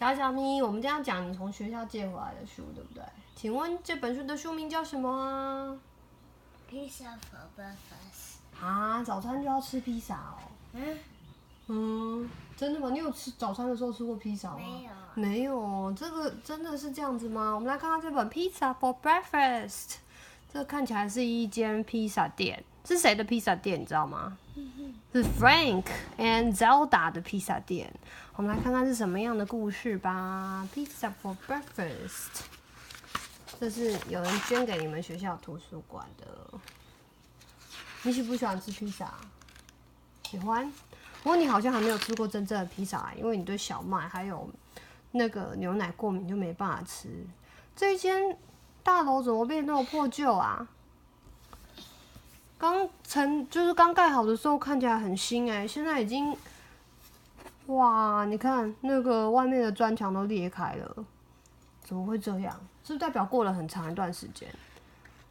小咪，我们这样讲你从学校借回来的书，对不对？请问这本书的书名叫什么啊 ？Pizza for breakfast。啊，早餐就要吃披萨哦。真的吗？你有吃早餐的时候吃过披萨吗？没有。没有，这个真的是这样子吗？我们来看看这本《Pizza for Breakfast》，这看起来是一间披萨店，是谁的披萨店？你知道吗？是 Frank and Zelda 的披萨店。我们来看看是什么样的故事吧。Pizza for breakfast， 这是有人捐给你们学校图书馆的。你喜不喜欢吃披萨？喜欢。不过你好像还没有吃过真正的披萨，因为你对小麦还有那个牛奶过敏，就没办法吃。这一间大楼怎么变得那么破旧啊？就是刚盖好的时候看起来很新现在已经，哇！你看那个外面的砖墙都裂开了，怎么会这样？是不是代表过了很长一段时间？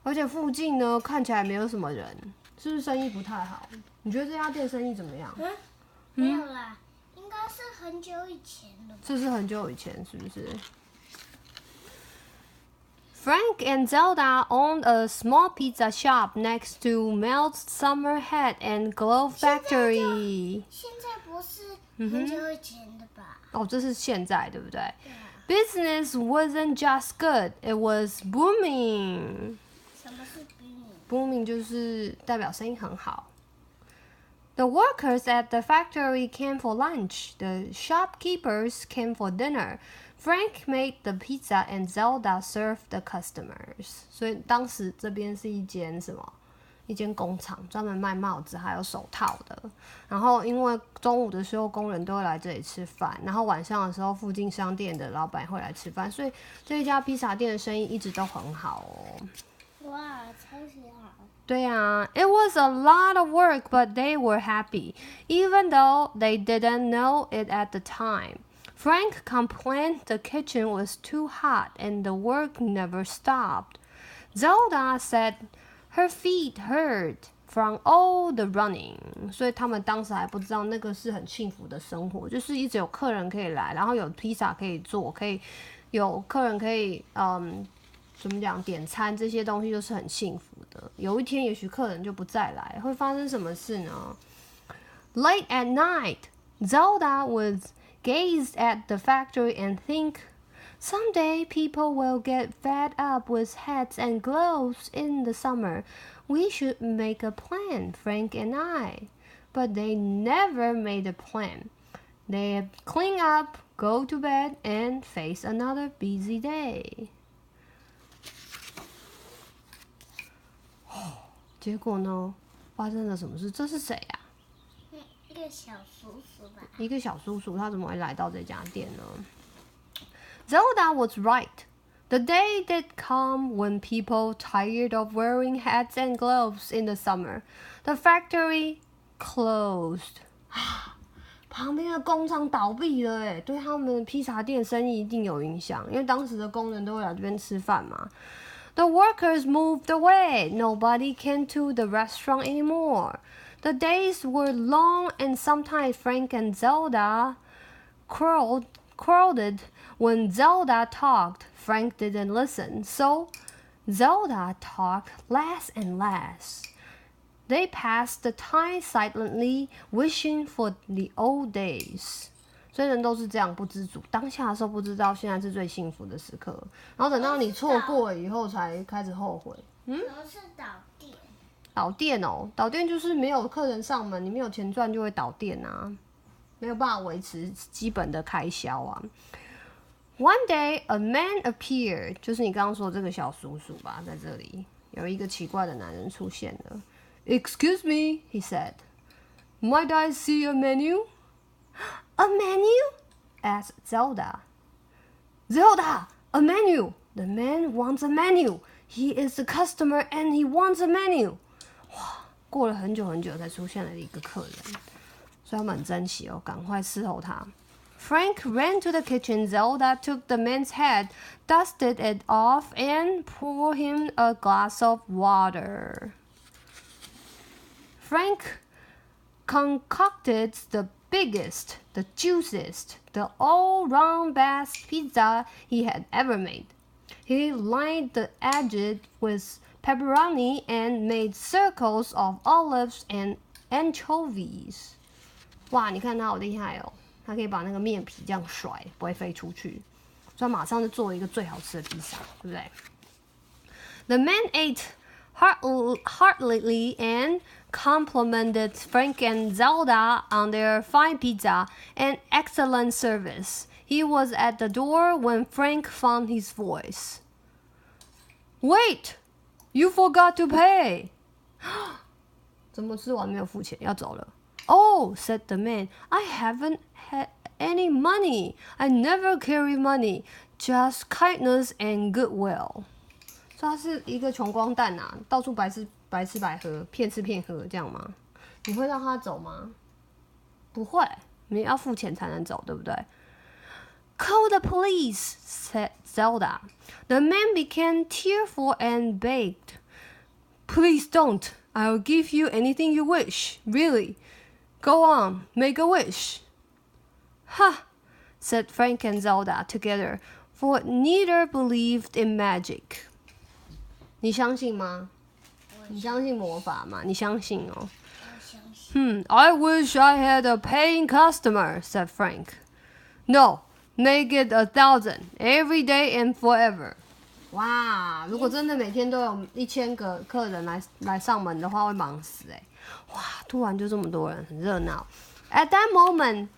而且附近呢看起来没有什么人，是不是生意不太好？你觉得这家店生意怎么样？没有啦，应该是很久以前了。这是很久以前，是不是？Frank and Zelda owned a small pizza shop next to Mel's Summer Hat and Glove Factory. 现在不是很久以前的吧？哦，这是现在，对不对？Business wasn't just good; it was booming. 什么是 booming？booming 就是代表生意很好。The workers at the factory came for lunch. The shopkeepers came for dinner. Frank made the pizza and Zelda served the customers. 所以当时这边是一间什么？一间工厂，专门卖帽子还有手套的。然后因为中午的时候工人都会来这里吃饭，然后晚上的时候附近商店的老板会来吃饭，所以这一家披萨店的生意一直都很好哦。哇，超级好。对啊 ，It was a lot of work, but they were happy, even though they didn't know it at the time. Frank complained the kitchen was too hot and the work never stopped. Zelda said her feet hurt from all the running. 所以他们当时还不知道那个是很幸福的生活，就是一直有客人可以来，然后有披萨可以做，可以有客人可以怎么讲点餐，这些东西都是很幸福的。有一天也许客人就不再来，会发生什么事呢？ Late at night, Zelda would gaze at the factory and think, someday people will get fed up with hats and gloves in the summer. We should make a plan, Frank and I. But they never made a plan. They'd clean up, go to bed, and face another busy day. 结果呢？发生了什么事？这是谁啊？一个小叔叔吧。一个小叔叔，他怎么会来到这家店呢？ Zelda was right. The day did come when people tired of wearing hats and gloves in the summer. The factory closed. 旁边的工厂倒闭了对他们披萨店生意一定有影响，因为当时的工人都会来这边吃饭嘛。The workers moved away. Nobody came to the restaurant anymore. The days were long, and sometimes Frank and Zelda quarreled. When Zelda talked, Frank didn't listen, so Zelda talked less and less. They passed the time silently, wishing for the old days. 所以人都是这样不知足，当下的时候不知道现在是最幸福的时刻，然后等到你错过了以后才开始后悔。什么是倒店？倒店哦，倒店就是没有客人上门，你没有钱赚就会倒店啊，没有办法维持基本的开销啊。One day, a man appeared， 就是你刚刚说的这个小叔叔吧，在这里有一个奇怪的男人出现了。Excuse me, he said. Might I see a menu? A menu? Asked Zelda. Zelda, a menu! The man wants a menu. He is a customer and he wants a menu. 哇，过了很久很久才出现了一个客人，所以他们很珍惜哦，赶快伺候他。Frank ran to the kitchen. Zelda took the man's head, dusted it off, and poured him a glass of water. Frank concocted the biggest, the juiciest, the all-round best pizza he had ever made. He lined the edges with pepperoni and made circles of olives and anchovies. 哇，你看他好厉害哦，他可以把那个面皮这样甩，不会飞出去，所以他马上就做了一个最好吃的披萨，对不对？ The man ate heartily and complimented Frank and Zelda on their fine pizza and excellent service. He was at the door when Frank found his voice. Wait, you forgot to pay. 怎么吃完没有付钱，要走了。Oh, said the man, I haven't had any money. I never carry money, just kindness and goodwill. 所以他是一个穷光蛋啊，到处白吃白喝，骗吃骗喝这样吗？你会让他走吗？不会，你要付钱才能走，对不对？ Call the police, said Zelda. The man became tearful and begged. Please don't. I'll give you anything you wish, really. Go on, make a wish. Ha, said Frank and Zelda together, for neither believed in magic. 你相信吗？你相信魔法吗？你相信哦。I wish I had a paying customer, said Frank. No, make it 1,000 every day and forever. 哇，如果真的每天都有1000个客人来上门的话，会忙死哎！哇，突然就这么多人，很热闹。At that moment,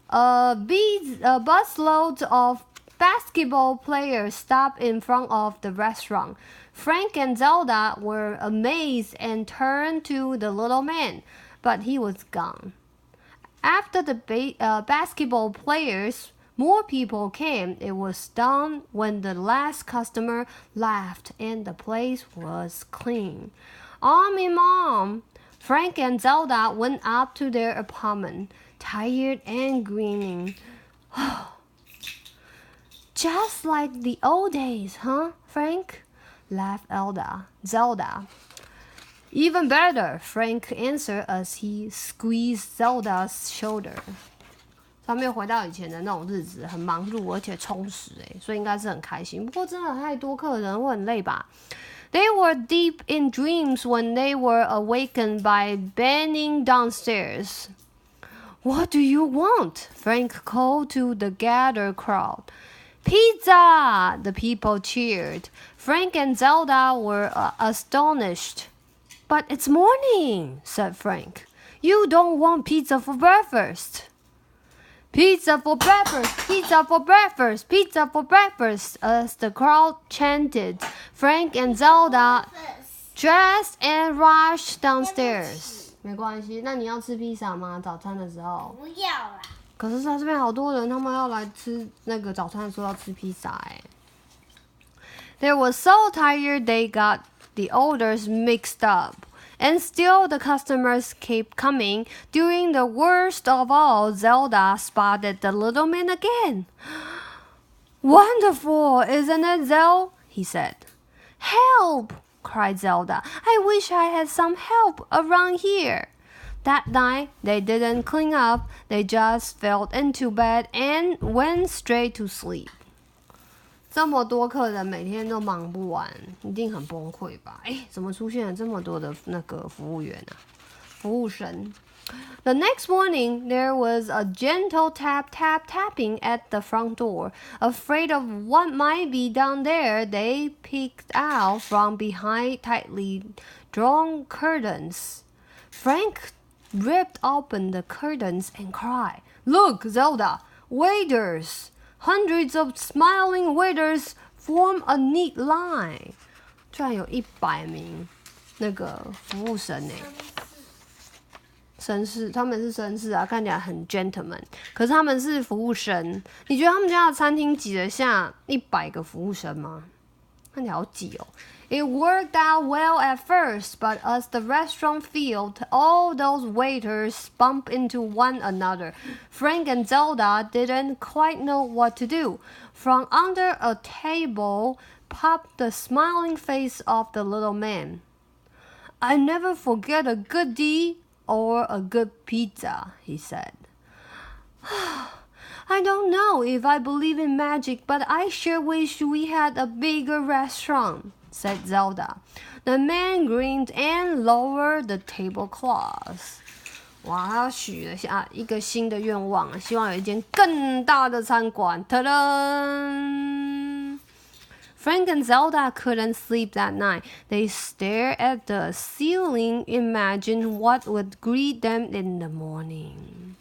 a busload of basketball players stopped in front of the restaurant. Frank and Zelda were amazed and turned to the little man, but he was gone. After the basketball players, more people came. It was done when the last customer left and the place was clean. Arm in arm, Frank and Zelda went up to their apartment, tired and grinning. Just like the old days, huh, Frank? Laughed Zelda. Even better, Frank answered as he squeezed Zelda's shoulder. 他没有回到以前的那种日子，很忙碌而且充实所以应该是很开心。不过真的太多客人会很累吧。They were deep in dreams when they were awakened by banging downstairs. What do you want? Frank called to the gathered crowd. Pizza! The people cheered. Frank and Zelda were astonished. But it's morning, said Frank. You don't want pizza for breakfast. Pizza for breakfast, pizza for breakfast, pizza for breakfast, as the crowd chanted. Frank and Zelda dressed and rushed downstairs. 没关系，那你要吃披萨吗？早餐的时候？不要啦。可是他这边好多人，他们要来吃那个早餐的时候要吃披萨They were so tired they got the orders mixed up. And still the customers kept coming. During the worst of all, Zelda spotted the little man again. Wonderful, isn't it, Zel? He said. Help! Cried Zelda. I wish I had some help around here. That night, they didn't clean up. They just fell into bed and went straight to sleep. 这么多客人每天都忙不完，一定很崩溃吧？怎么出现了这么多的那个服务员啊？服务生。The next morning, there was a gentle tapping at the front door. Afraid of what might be down there, they peeked out from behind tightly drawn curtains. Frank ripped open the curtains and cried, "Look, Zelda, waiters!" Hundreds of smiling waiters form a neat line. 居然有100名那个服务生绅士，他们是绅士啊，看起来很 gentleman。可是他们是服务生，你觉得他们家的餐厅挤得下100个服务生吗？看起来好挤哦。It worked out well at first, but as the restaurant filled, all those waiters bumped into one another. Frank and Zelda didn't quite know what to do. From under a table popped the smiling face of the little man. I never forget a good deed or a good pizza, he said. I don't know if I believe in magic, but I sure wish we had a bigger restaurant, said Zelda. The man grinned and lowered the tablecloth. 哇，他许了一个新的愿望，希望有一间更大的餐馆。ta Frank and Zelda couldn't sleep that night. They stared at the ceiling, imagined what would greet them in the morning.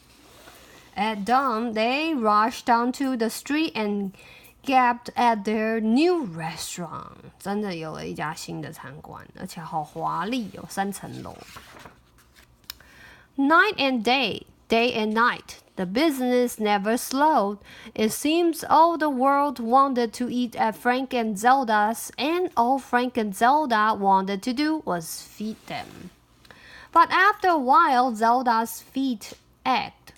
At dawn, they rushed down to the street and gaped at their new restaurant. 真的有了一家新的餐馆，而且好华丽哦，3层楼。Night and day, day and night. The business never slowed. It seems all the world wanted to eat at Frank and Zelda's, and all Frank and Zelda wanted to do was feed them. But after a while, Zelda's feet ached.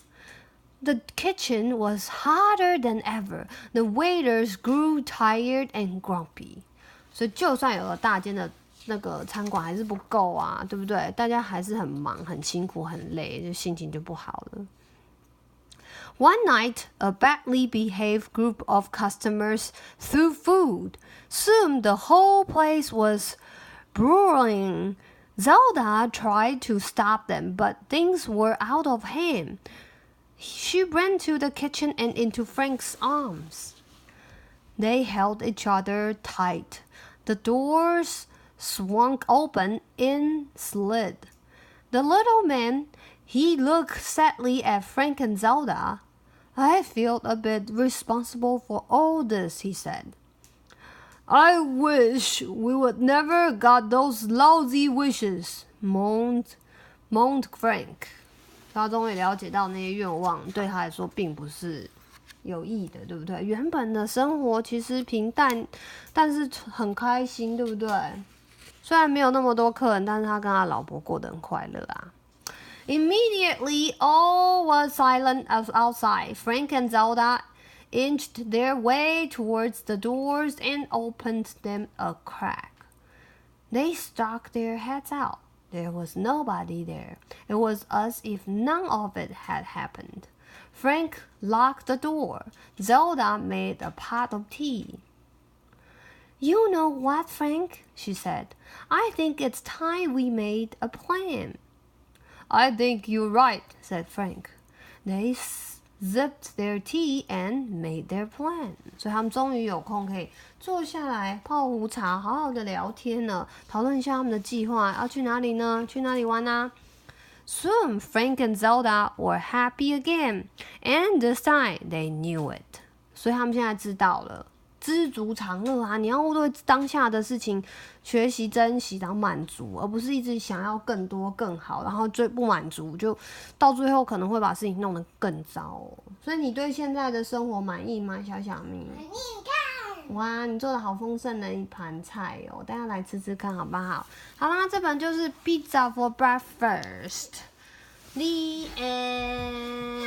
The kitchen was hotter than ever. The waiters grew tired and grumpy. 所以就算有了大间的那个餐馆还是不够啊，对不对？大家还是很忙、很辛苦、很累，就心情就不好了。One night, a badly behaved group of customers threw food. Soon the whole place was brewing. Zelda tried to stop them, but things were out of hand. She ran to the kitchen and into Frank's arms. They held each other tight. The doors swung open and slid. The little man, he looked sadly at Frank and Zelda. I feel a bit responsible for all this, he said. I wish we would never got those lousy wishes, moaned Frank. 他终于了解到那些愿望对他来说并不是有益的，对不对？原本的生活其实平淡，但是很开心，对不对？虽然没有那么多客人，但是他跟他老婆过得很快乐啊。Immediately, all was silent outside. Frank and Zelda inched their way towards the doors and opened them a crack. They stuck their heads out. There was nobody there. It was as if none of it had happened. Frank locked the door. Zelda made a pot of tea. You know what, Frank? She said. I think it's time we made a plan. I think you're right, said Frank. They sipped their tea and made their plan. 所以他们终于有空可以坐下来泡壶茶，好好的聊天了，讨论一下他们的计划，要去哪里呢？去哪里玩啊？ Soon, Frank and Zelda were happy again, and this time they knew it. 所以他们现在知道了。知足常乐啊！你要对当下的事情学习珍惜，然后满足，而不是一直想要更多更好，然后最不满足，就到最后可能会把事情弄得更糟哦。所以你对现在的生活满意吗，小小咪？满意，你看。哇，你做的好丰盛的一盘菜哦，大家来吃吃看好不好？好啦，这本就是 Pizza for Breakfast。The end.